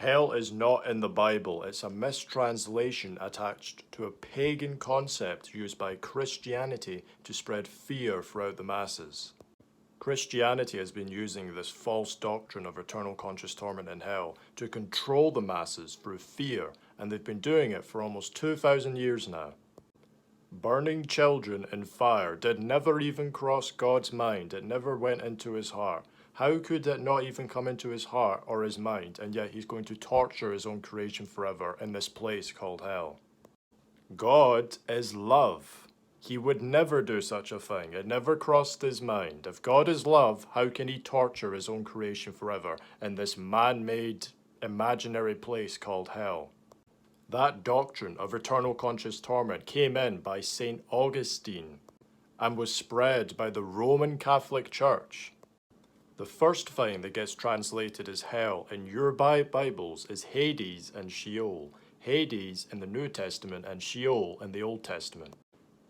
Hell is not in the Bible. It's a mistranslation attached to a pagan concept used by Christianity to spread fear throughout the masses. Christianity has been using this false doctrine of eternal conscious torment in hell to control the masses through fear, and they've been doing it for almost 2,000 years now. Burning children in fire did never even cross God's mind. It never went into his heart. How could it not even come into his heart or his mind, and yet he's going to torture his own creation forever in this place called hell? God is love. He would never do such a thing. It never crossed his mind. If God is love, how can he torture his own creation forever in this man-made, imaginary place called hell? That doctrine of eternal conscious torment came in by St. Augustine and was spread by the Roman Catholic Church. The first thing that gets translated as hell in your Bibles is Hades and Sheol. Hades in the New Testament and Sheol in the Old Testament.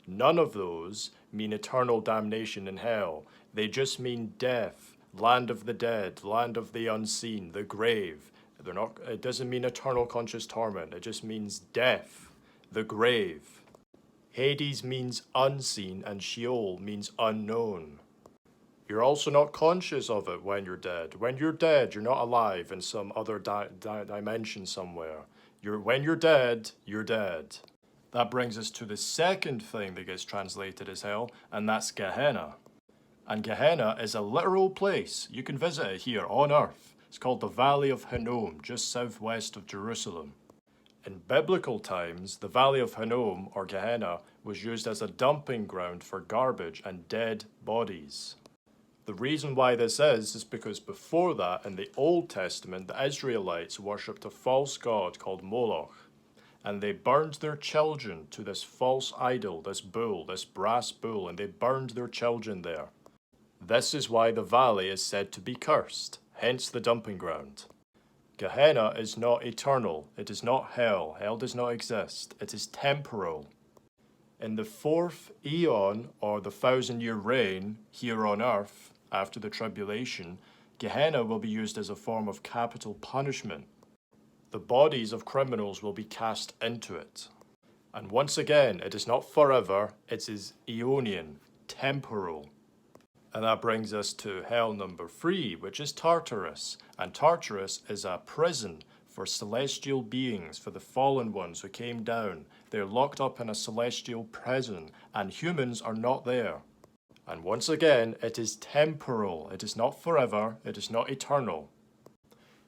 None of those mean eternal damnation in hell. They just mean death, land of the dead, land of the unseen, the grave. It doesn't mean eternal conscious torment. It just means death, the grave. Hades means unseen and Sheol means unknown. You're also not conscious of it when you're dead. When you're dead, you're not alive in some other dimension somewhere. When you're dead, you're dead. That brings us to the second thing that gets translated as hell, and that's Gehenna. And Gehenna is a literal place. You can visit it here on earth. It's called the Valley of Hinnom, just southwest of Jerusalem. In biblical times, the Valley of Hinnom, or Gehenna, was used as a dumping ground for garbage and dead bodies. The reason why this is because before that, in the Old Testament, the Israelites worshipped a false god called Moloch, and they burned their children to this false idol, this bull, this brass bull, and they burned their children there. This is why the valley is said to be cursed, hence the dumping ground. Gehenna is not eternal. It is not hell. Hell does not exist. It is temporal. In the fourth eon, or the 1,000-year reign here on earth, after the tribulation, Gehenna will be used as a form of capital punishment. The bodies of criminals will be cast into it. And once again, it is not forever, it is aeonian, temporal. And that brings us to hell number 3, which is Tartarus. And Tartarus is a prison for celestial beings, for the fallen ones who came down. They're locked up in a celestial prison, and humans are not there. And once again, it is temporal. It is not forever. It is not eternal.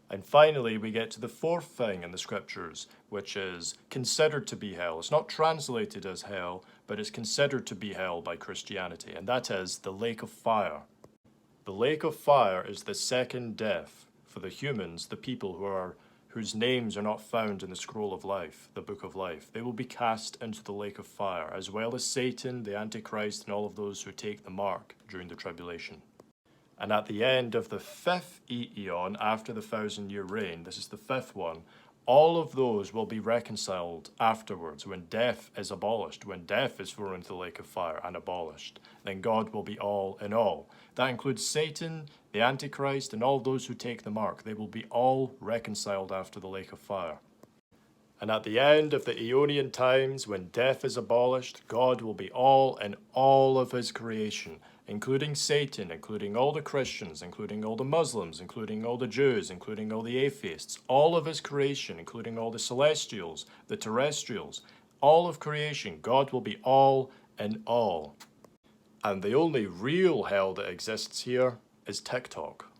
And finally, we get to the fourth thing in the scriptures, which is considered to be hell. It's not translated as hell, but it's considered to be hell by Christianity, and that is the lake of fire. The lake of fire is the second death for the humans, the people whose names are not found in the scroll of life, the book of life. They will be cast into the lake of fire, as well as Satan, the Antichrist, and all of those who take the mark during the tribulation. And at the end of the 5th eon, after the 1,000-year reign, this is the 5th one, all of those will be reconciled afterwards when death is abolished, when death is thrown into the lake of fire and abolished. Then God will be all in all. That includes Satan, the Antichrist, and all those who take the mark. They will be all reconciled after the lake of fire. And at the end of the Aeonian times, when death is abolished, God will be all in all of his creation, including Satan, including all the Christians, including all the Muslims, including all the Jews, including all the atheists, all of his creation, including all the celestials, the terrestrials, all of creation. God will be all in all. And the only real hell that exists here is TikTok.